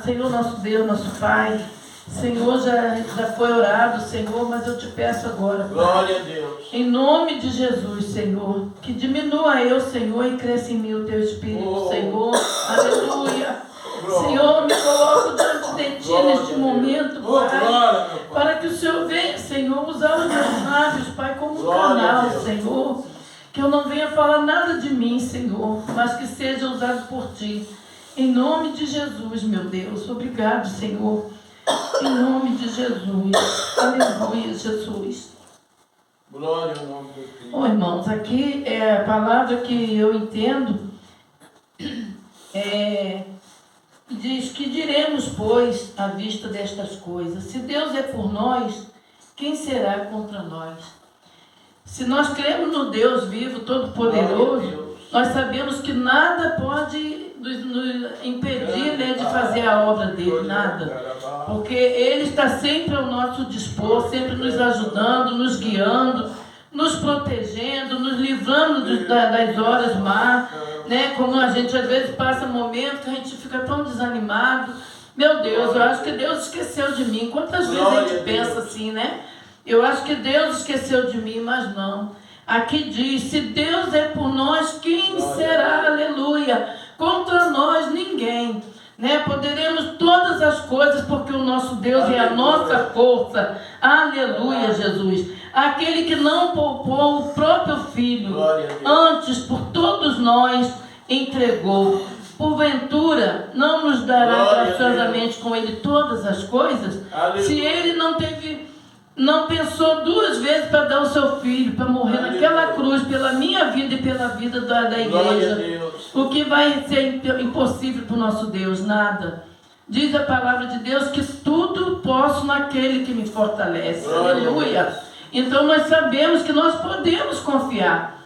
Senhor, nosso Deus, nosso Pai, Senhor, já foi orado, Senhor, mas eu te peço agora, Pai, glória a Deus, em nome de Jesus, Senhor, que diminua eu, Senhor, e cresça em mim o teu Espírito, Senhor, aleluia. Senhor, me coloco diante de ti neste momento, Pai, para que o Senhor venha, Senhor, usar os meus lábios, Pai, como um canal, Senhor, que eu não venha falar nada de mim, Senhor, mas que seja usado por ti. Em nome de Jesus, meu Deus, obrigado, Senhor. Em nome de Jesus. Aleluia, Jesus. Glória ao nome do Filho. Bom, irmãos, aqui é a palavra que eu entendo. Diz que diremos, pois, à vista destas coisas: se Deus é por nós, quem será contra nós? Se nós cremos no Deus vivo, todo-poderoso, nós sabemos que nada pode nos impedir, né, de fazer a obra dele, nada. Porque ele está sempre ao nosso dispor, sempre nos ajudando, nos guiando, nos protegendo, nos livrando das horas más, né? Como a gente às vezes passa momentos que a gente fica tão desanimado. Meu Deus, eu acho que Deus esqueceu de mim. Quantas vezes a gente pensa assim, né? Eu acho que Deus esqueceu de mim, mas não. Aqui diz: se Deus é por nós, quem será? Aleluia. Contra nós, ninguém. Né? Poderemos todas as coisas, porque o nosso Deus é a nossa força. Aleluia, Jesus. Aquele que não poupou o próprio Filho, antes por todos nós entregou. Porventura, não nos dará graciosamente com ele todas as coisas? Aleluia. Se ele não pensou duas vezes para dar o seu filho, para morrer naquela cruz, pela minha vida e pela vida da igreja, o que vai ser impossível para o nosso Deus? Nada. Diz a palavra de Deus que tudo posso naquele que me fortalece. Aleluia. Então nós sabemos que nós podemos confiar.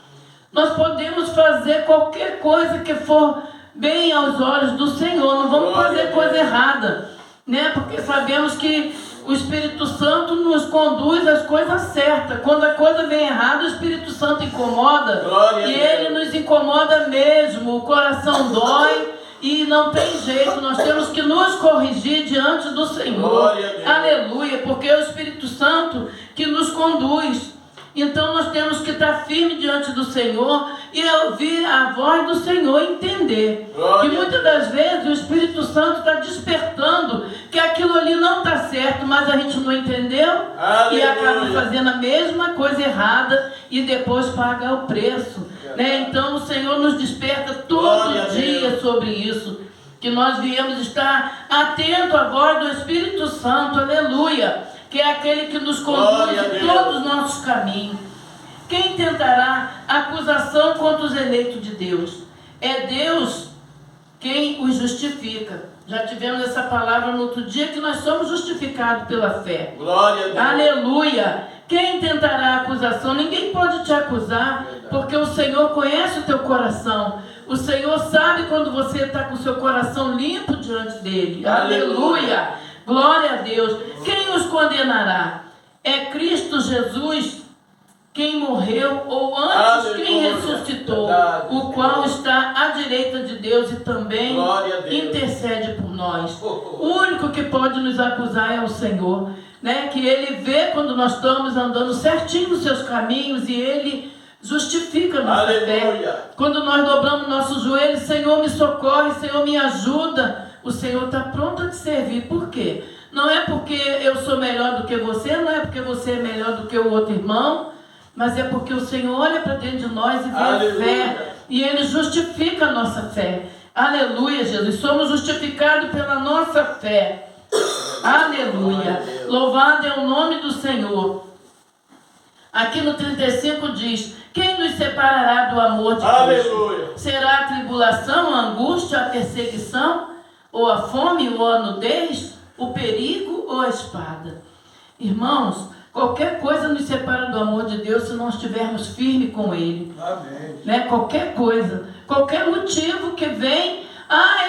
Nós podemos fazer qualquer coisa que for bem aos olhos do Senhor. Não vamos fazer coisa errada, né? Porque sabemos que o Espírito Santo nos conduz às coisas certas. Quando a coisa vem errada, o Espírito Santo incomoda. E ele nos incomoda mesmo. O coração dói e não tem jeito. Nós temos que nos corrigir diante do Senhor. Aleluia. Porque é o Espírito Santo que nos conduz. Então nós temos que estar firmes diante do Senhor e ouvir a voz do Senhor e entender. Que muitas das vezes o Espírito Santo está despertando que aquilo ali não está certo, mas a gente não entendeu. Aleluia. E acaba fazendo a mesma coisa errada e depois paga o preço. Né? Então o Senhor nos desperta todo dia sobre isso. Que nós viemos estar atentos à voz do Espírito Santo. Aleluia. Que é aquele que nos conduz em todos os nossos caminhos. Quem tentará acusação contra os eleitos de Deus? É Deus quem os justifica. Já tivemos essa palavra no outro dia, que nós somos justificados pela fé. Glória a Deus. Aleluia. Quem tentará acusação? Ninguém pode te acusar, porque o Senhor conhece o teu coração. O Senhor sabe quando você está com o seu coração limpo diante dele. Aleluia. Glória a Deus. Quem os condenará? É Cristo Jesus quem morreu, ou antes quem ressuscitou, o qual está à direita de Deus e também intercede por nós. O único que pode nos acusar é o Senhor, né? Que Ele vê quando nós estamos andando certinho nos seus caminhos e Ele justifica a nossa fé. Quando nós dobramos nossos joelhos: Senhor, me socorre, Senhor, me ajuda. O Senhor está pronto a te servir. Por quê? Não é porque eu sou melhor do que você, não é porque você é melhor do que o outro irmão, mas é porque o Senhor olha para dentro de nós e vê a fé, e Ele justifica a nossa fé. Aleluia, Jesus. Somos justificados pela nossa fé. Aleluia. Louvado é o nome do Senhor. Aqui no 35 diz: quem nos separará do amor de Cristo? Será a tribulação, a angústia, a perseguição, ou a fome, ou a nudez, o perigo ou a espada? Irmãos, qualquer coisa nos separa do amor de Deus se nós estivermos firmes com Ele. Amém. Né? Qualquer coisa, qualquer motivo que vem: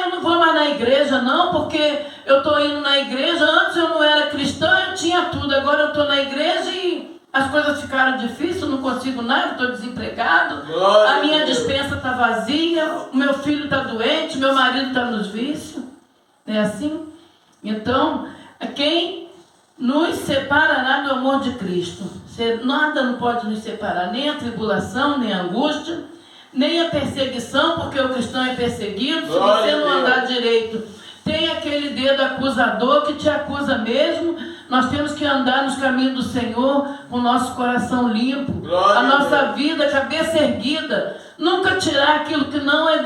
eu não vou mais na igreja não, porque eu estou indo na igreja. Antes eu não era cristã, eu tinha tudo, agora eu estou na igreja e as coisas ficaram difíceis, não consigo nada, estou desempregado, a minha despensa está vazia, o meu filho está doente, meu marido está nos vícios. Não é assim? Então, quem nos separará do amor de Cristo? Nada não pode nos separar, nem a tribulação, nem a angústia, nem a perseguição, porque o cristão é perseguido. Se você não andar direito, tem aquele dedo acusador que te acusa mesmo. Nós temos que andar nos caminhos do Senhor com o nosso coração limpo, a nossa vida, cabeça erguida, nunca tirar aquilo que não é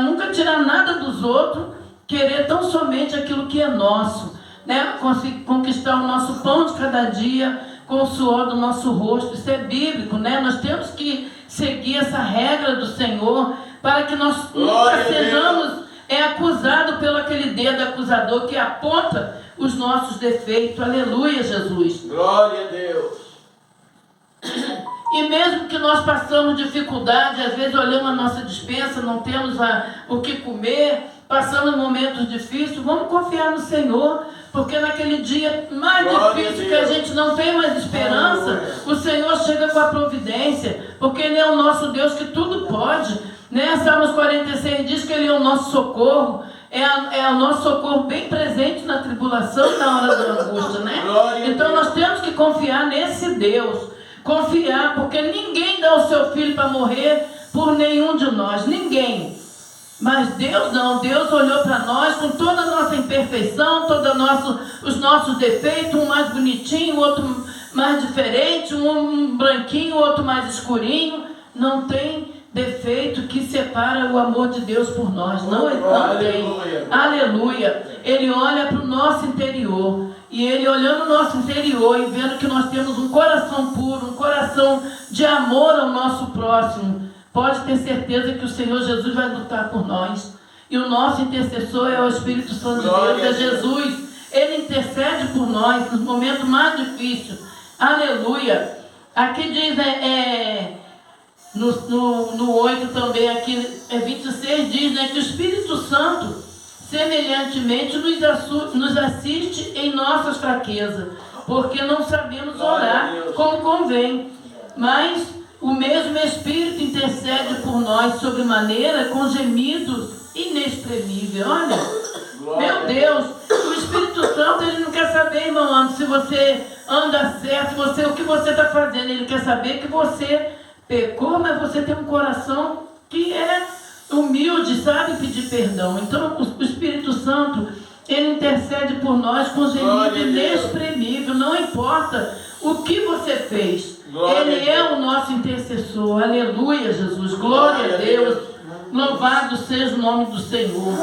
nunca tirar nada dos outros, querer tão somente aquilo que é nosso, né? Conquistar o nosso pão de cada dia com o suor do nosso rosto. Isso é bíblico, né? Nós temos que seguir essa regra do Senhor para que nós nunca sejamos acusados pelo aquele dedo acusador que aponta os nossos defeitos. Aleluia, Jesus. Glória a Deus. E mesmo que nós passamos dificuldade, às vezes olhamos a nossa despensa, não temos o que comer, passamos momentos difíceis, vamos confiar no Senhor, porque naquele dia mais difícil que a gente não tem mais esperança, o Senhor chega com a providência, porque Ele é o nosso Deus que tudo pode, né? Salmos 46 diz que Ele é o nosso socorro, é o nosso socorro bem presente na tribulação, na hora da angústia, né? Então nós temos que confiar nesse Deus, confiar, porque ninguém dá o seu filho para morrer por nenhum de nós, ninguém. Mas Deus não, Deus olhou para nós com toda a nossa imperfeição, os nossos defeitos, um mais bonitinho, o outro mais diferente, um branquinho, o outro mais escurinho. Não tem defeito que separa o amor de Deus por nós, não tem. Aleluia. Ele olha para o nosso interior, e Ele olhando o nosso interior e vendo que nós temos um coração puro, um coração de amor ao nosso próximo, pode ter certeza que o Senhor Jesus vai lutar por nós. E o nosso intercessor é o Espírito Santo de Deus, é Jesus. Ele intercede por nós nos momentos mais difíceis. Aleluia. Aqui diz, no 8 também, aqui 26 diz, né, que o Espírito Santo semelhantemente nos assiste em nossas fraquezas, porque não sabemos orar como convém. Mas o mesmo Espírito intercede por nós sobremaneira com gemidos inexprimíveis. Olha, meu Deus, o Espírito Santo, ele não quer saber, irmão, se você anda certo, o que você está fazendo. Ele quer saber que você pecou, mas você tem um coração que é humilde, sabe pedir perdão. Então o Espírito Santo, ele intercede por nós com gemido inexprimível. Não importa o que você fez, Ele é o nosso intercessor. Aleluia, Jesus. Glória a Deus. Louvado seja o nome do Senhor.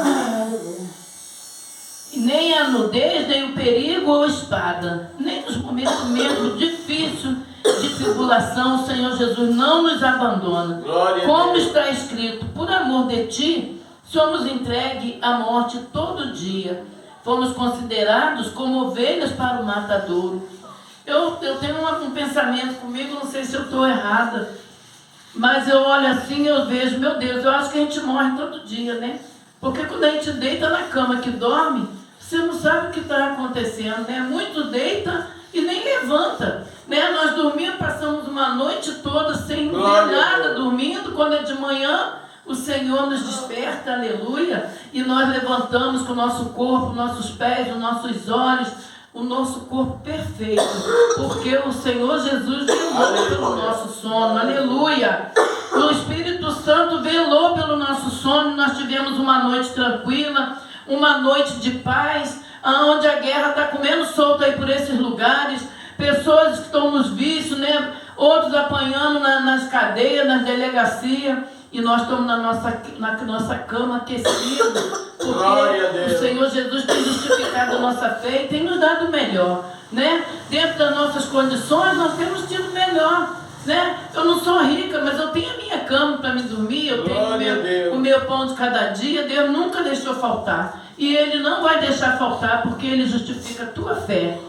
E nem a nudez, nem o perigo ou a espada, nem nos momentos mesmo difíceis de tribulação, o Senhor Jesus não nos abandona. Como está escrito, por amor de ti, somos entregues à morte todo dia. Fomos considerados como ovelhas para o matadouro. Eu tenho um pensamento comigo, não sei se eu estou errada, mas eu olho assim, eu vejo, meu Deus, eu acho que a gente morre todo dia, né? Porque quando a gente deita na cama que dorme, você não sabe o que está acontecendo, né? Muito deita e nem levanta, né? Nós dormimos, passamos uma noite toda sem ver nada, dormindo. Quando é de manhã, o Senhor nos desperta, aleluia, e nós levantamos com o nosso corpo, nossos pés, os nossos olhos, o nosso corpo perfeito, porque o Senhor Jesus velou pelo nosso sono, aleluia. O Espírito Santo velou pelo nosso sono. Nós tivemos uma noite tranquila, uma noite de paz, onde a guerra está comendo solta aí por esses lugares, pessoas que estão nos vícios, né? Outros apanhando nas cadeias, nas delegacias, e nós estamos na nossa cama aquecida, porque o Senhor Jesus tem justificado a nossa fé e tem nos dado o melhor, né? Dentro das nossas condições, nós temos tido melhor, né? Eu não sou rica, mas eu tenho a minha cama para me dormir, eu tenho o meu pão de cada dia. Deus nunca deixou faltar, e Ele não vai deixar faltar, porque Ele justifica a tua fé.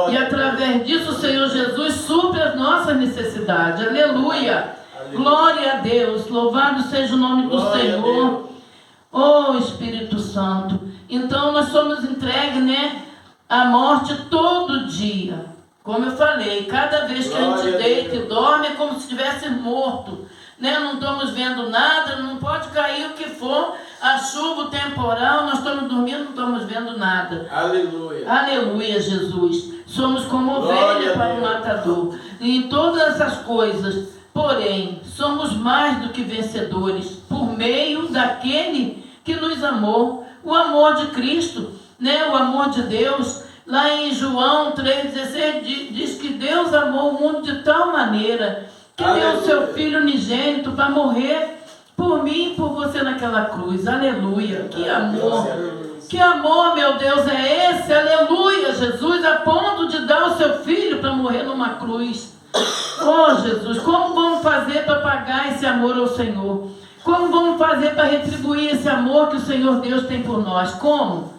E através disso o Senhor Jesus supre as nossas necessidades, aleluia. Glória a Deus, louvado seja o nome do Senhor. Oh Espírito Santo, então nós somos entregues, né, à morte todo dia. Como eu falei, cada vez que a gente deita e dorme é como se estivesse morto. né? Não estamos vendo nada, não pode cair o que for, a chuva, o temporal, nós estamos dormindo, não estamos vendo nada. Aleluia. Aleluia, Jesus. Somos como ovelha para o matador. E em todas essas coisas, porém, somos mais do que vencedores, por meio daquele que nos amou. O amor de Cristo, né? O amor de Deus. Lá em João 3,16 diz que Deus amou o mundo de tal maneira que deu o seu Filho unigênito para morrer por mim e por você naquela cruz. Aleluia. Que amor. Que amor, meu Deus, é esse? Aleluia, Jesus, a ponto de dar o seu Filho para morrer numa cruz. Oh, Jesus, como vamos fazer para pagar esse amor ao Senhor? Como vamos fazer para retribuir esse amor que o Senhor Deus tem por nós? Como?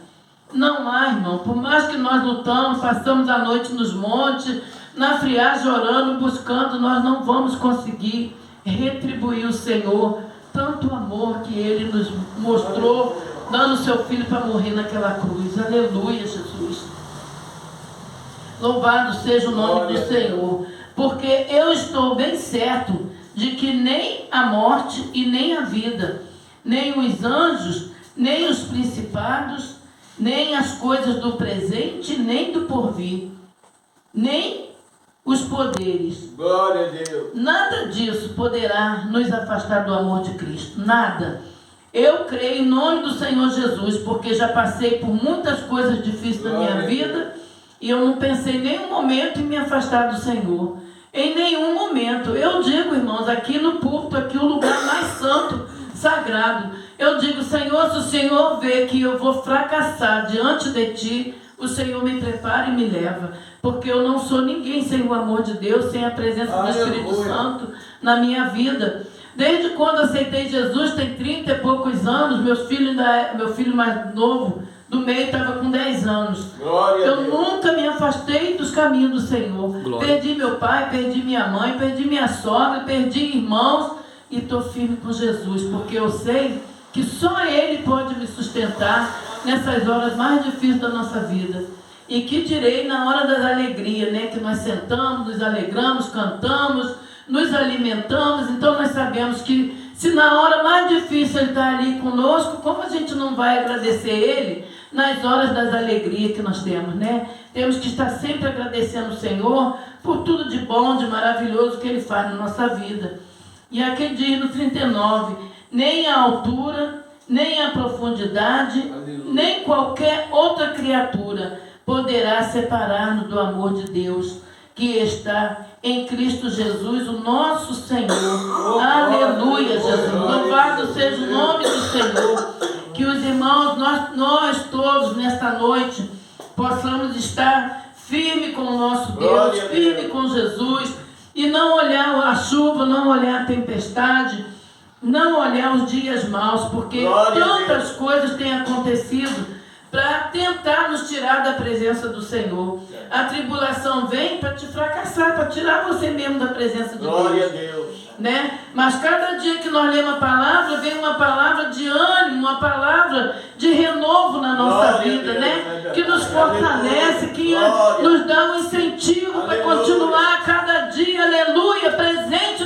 Não há, irmão. Por mais que nós lutamos, passamos a noite nos montes, na friagem orando, buscando, nós não vamos conseguir retribuir o Senhor tanto amor que Ele nos mostrou, dando o seu Filho para morrer naquela cruz. Aleluia, Jesus. Louvado seja o nome do Senhor. Porque eu estou bem certo de que nem a morte e nem a vida, nem os anjos, nem os principados, nem as coisas do presente, nem do porvir, nem os poderes. Glória a Deus. Nada disso poderá nos afastar do amor de Cristo. Nada. Eu creio em nome do Senhor Jesus, porque já passei por muitas coisas difíceis na minha vida e eu não pensei em nenhum momento em me afastar do Senhor. Em nenhum momento. Eu digo, irmãos, aqui no púlpito, aqui o lugar mais santo, sagrado. Eu digo, Senhor, se o Senhor vê que eu vou fracassar diante de Ti, o Senhor me prepara e me leva. Porque eu não sou ninguém sem o amor de Deus, sem a presença do Espírito Santo na minha vida. Desde quando aceitei Jesus, tem 30 e poucos anos, meu filho mais novo, do meio, estava com 10 anos. Eu nunca me afastei dos caminhos do Senhor. Glória. Perdi meu pai, perdi minha mãe, perdi minha sogra, perdi irmãos e estou firme com Jesus, porque eu sei que só Ele pode me sustentar nessas horas mais difíceis da nossa vida. E que direi na hora das alegrias, né? Que nós sentamos, nos alegramos, cantamos, nos alimentamos. Então nós sabemos que se na hora mais difícil Ele está ali conosco, como a gente não vai agradecer Ele nas horas das alegrias que nós temos, né? Temos que estar sempre agradecendo o Senhor por tudo de bom, de maravilhoso que Ele faz na nossa vida. E aqui diz no 39, nem a altura, nem a profundidade, nem qualquer outra criatura poderá separar-nos do amor de Deus que está em Cristo Jesus, o nosso Senhor. Aleluia, Jesus. Louvado seja o nome do Senhor. Que os irmãos, nós todos nesta noite, possamos estar firme com o nosso Deus, firme com Jesus, e não olhar a chuva, não olhar a tempestade, não olhar os dias maus, porque tantas coisas têm acontecido para tentar nos tirar da presença do Senhor. A tribulação vem para te fracassar, para tirar você mesmo da presença de Deus. Glória a Deus. Né? Mas cada dia que nós lemos a palavra, vem uma palavra de ânimo, uma palavra de renovo na nossa vida, né? Que nos fortalece, que nos dá um incentivo para continuar cada dia, aleluia, presente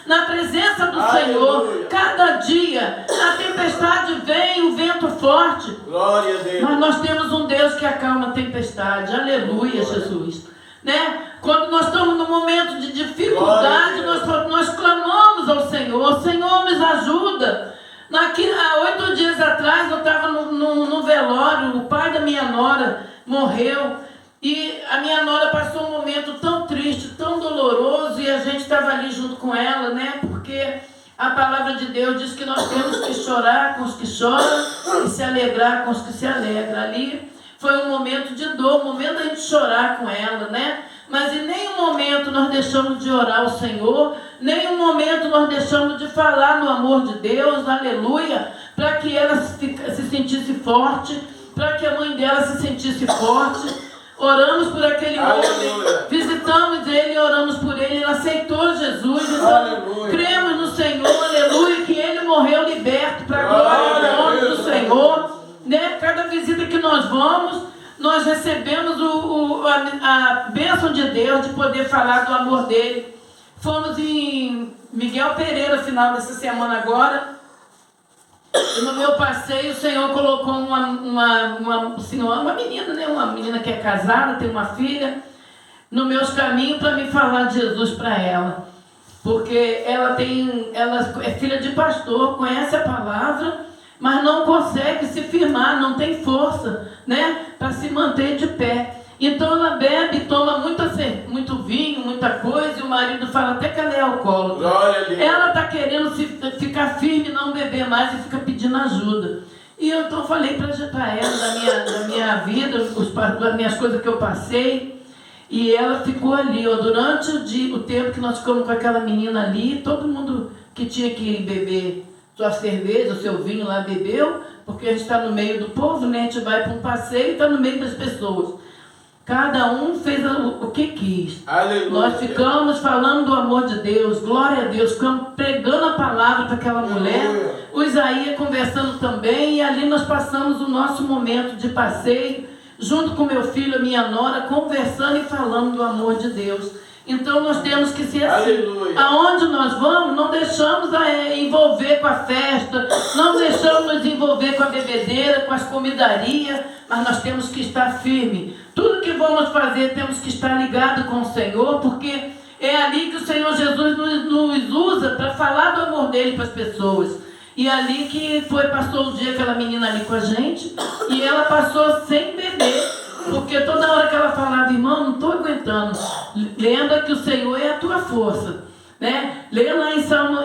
na presença do Senhor. Cada dia a tempestade vem, o vento forte. Glória a Deus. Mas nós temos um Deus que acalma a tempestade, aleluia, Jesus. Né? Quando nós estamos num momento de dificuldade, nós clamamos ao Senhor. Senhor, nos ajuda. Há 8 dias atrás eu estava no velório, o pai da minha nora morreu e a minha nora passou um momento tão triste, tão doloroso, e a gente estava ali junto com ela, né? Porque a palavra de Deus diz que nós temos que chorar com os que choram e se alegrar com os que se alegram. Ali foi um momento de dor, um momento da gente chorar com ela, né? Mas em nenhum momento nós deixamos de orar ao Senhor, nenhum momento nós deixamos de falar no amor de Deus, aleluia, para que ela se sentisse forte, para que a mãe dela se sentisse forte. Oramos por aquele homem, visitamos ele, oramos por ele, ele aceitou Jesus, então cremos no Senhor, aleluia, que ele morreu liberto para a glória do nome do Senhor. Né? Cada visita que nós vamos, nós recebemos a bênção de Deus de poder falar do amor dele, Fomos em Miguel Pereira, final dessa semana agora. E no meu passeio, o Senhor colocou uma senhora, uma menina, né? Uma menina que é casada, tem uma filha, nos meus caminhos para me falar de Jesus para ela. Porque ela é filha de pastor, conhece a palavra, mas não consegue se firmar, não tem força, né? Para se manter de pé. Então ela bebe, toma muito vinho, muita coisa, e o marido fala até que ela é alcoólatra. Ela está querendo ficar firme, não beber mais, e fica pedindo ajuda. E eu então falei para ela da minha vida, das minhas coisas que eu passei, e ela ficou ali, ó, durante o tempo que nós ficamos com aquela menina ali, todo mundo que tinha que beber sua cerveja, o seu vinho lá bebeu, porque a gente está no meio do povo, né? A gente vai para um passeio e está no meio das pessoas. Cada um fez o que quis. Aleluia. Nós ficamos falando do amor de Deus, glória a Deus, ficamos pregando a palavra para aquela mulher, o Isaías conversando também, e ali nós passamos o nosso momento de passeio, junto com meu filho, a minha nora, conversando e falando do amor de Deus. Então nós temos que ser assim. Aleluia. Aonde nós vamos, não deixamos envolver com a festa, não deixamos nos envolver com a bebedeira, com as comidarias, mas nós temos que estar firme. Tudo que vamos fazer, temos que estar ligado com o Senhor, porque é ali que o Senhor Jesus nos usa para falar do amor dele para as pessoas. E ali que passou o dia aquela menina ali com a gente, e ela passou sem beber. Porque toda hora que ela falava, irmão, não estou aguentando. Lembra que o Senhor é a tua força. Né? Lê lá em Salmo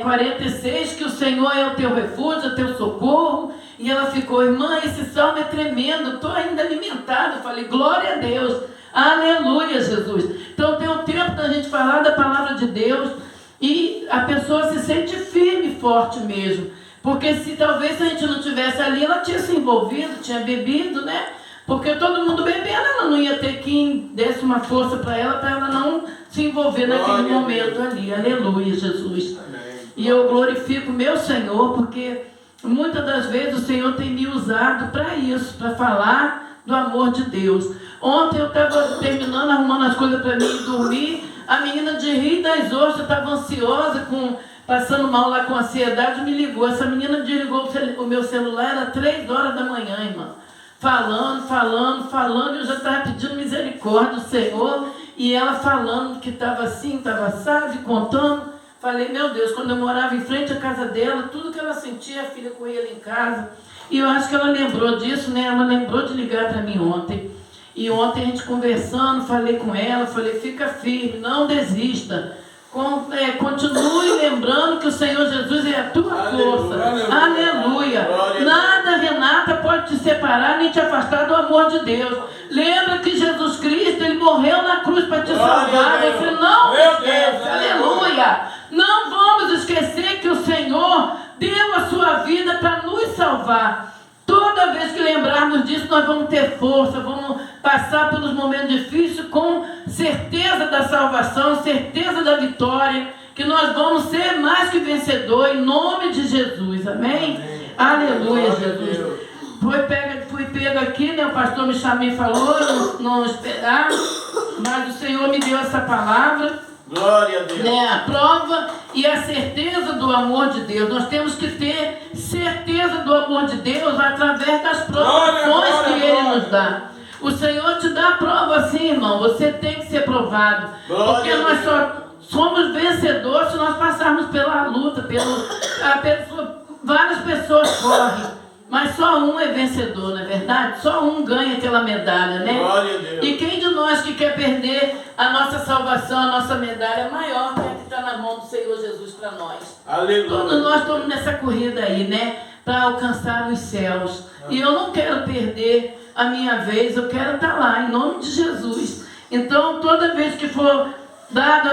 46 que o Senhor é o teu refúgio, o teu socorro. E ela ficou, irmã, esse salmo é tremendo, estou ainda alimentada. Eu falei, glória a Deus, aleluia, Jesus. Então tem um tempo da gente falar da palavra de Deus e a pessoa se sente firme e forte mesmo. Porque se talvez a gente não tivesse ali, ela tinha se envolvido, tinha bebido, né? Porque todo mundo bebendo, ela não ia ter quem desse uma força para ela não se envolver naquele momento ali. Aleluia, Jesus. Amém. E eu glorifico meu Senhor, porque muitas das vezes o Senhor tem me usado para isso, para falar do amor de Deus. Ontem eu estava terminando, arrumando as coisas para mim dormir, a menina de Rio das Ostras estava ansiosa, passando mal lá com ansiedade, me ligou. Essa menina desligou o meu celular, era 3 horas da manhã, irmã. Falando, eu já estava pedindo misericórdia do Senhor, e ela falando que estava assim, estava assado, contando. Falei, meu Deus, quando eu morava em frente à casa dela, tudo que ela sentia, a filha corria lá em casa. E eu acho que ela lembrou disso, né? Ela lembrou de ligar para mim ontem. E ontem a gente conversando, falei com ela, falei, fica firme, não desista. Continue lembrando que o Senhor Jesus é a tua força. Aleluia. Nada, Renata, pode te separar nem te afastar do amor de Deus. Lembra que Jesus Cristo, Ele morreu na cruz para te salvar. Você não esquece. Aleluia. Não vamos esquecer que o Senhor deu a sua vida para nos salvar. Toda vez que lembrarmos disso, nós vamos ter força, vamos passar pelos momentos difíceis com certeza da salvação, certeza da vitória, que nós vamos ser mais que vencedor em nome de Jesus, amém? Aleluia, Jesus. Fui pego aqui, né? O pastor me chamou e falou, não esperar, mas o Senhor me deu essa palavra. Glória a Deus. Né? A prova e a certeza do amor de Deus. Nós temos que ter certeza do amor de Deus através das provações que Ele nos dá. O Senhor te dá a prova assim, irmão. Você tem que ser provado. Porque nós só somos vencedores se nós passarmos pela luta. Várias pessoas correm, mas só um é vencedor, não é verdade? Só um ganha aquela medalha, né? Glória a Deus. E quem de nós que quer perder a nossa salvação, a nossa medalha maior, que é a que está na mão do Senhor Jesus para nós? Aleluia. Todos nós estamos nessa corrida aí, né? Para alcançar os céus. E eu não quero perder a minha vez, eu quero estar lá, em nome de Jesus. Então, toda vez que for dado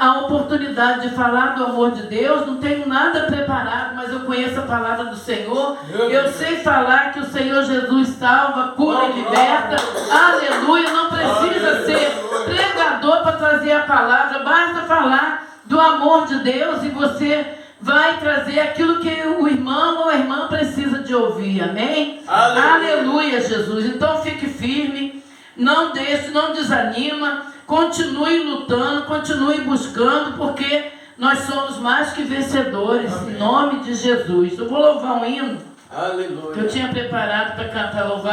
a oportunidade de falar do amor de Deus, não tenho nada preparado, mas eu conheço a palavra do Senhor. Eu sei falar que o Senhor Jesus salva, cura e liberta. Aleluia, não precisa ser pregador para trazer a palavra, basta falar do amor de Deus e você vai trazer aquilo que o irmão ou a irmã precisa de ouvir, amém? Aleluia, Jesus. Então fique firme, não deixe, não desanima. continue lutando, continue buscando, porque nós somos mais que vencedores. Amém. Em nome de Jesus. Eu vou louvar um hino que eu Aleluia. tinha preparado para cantar louvado.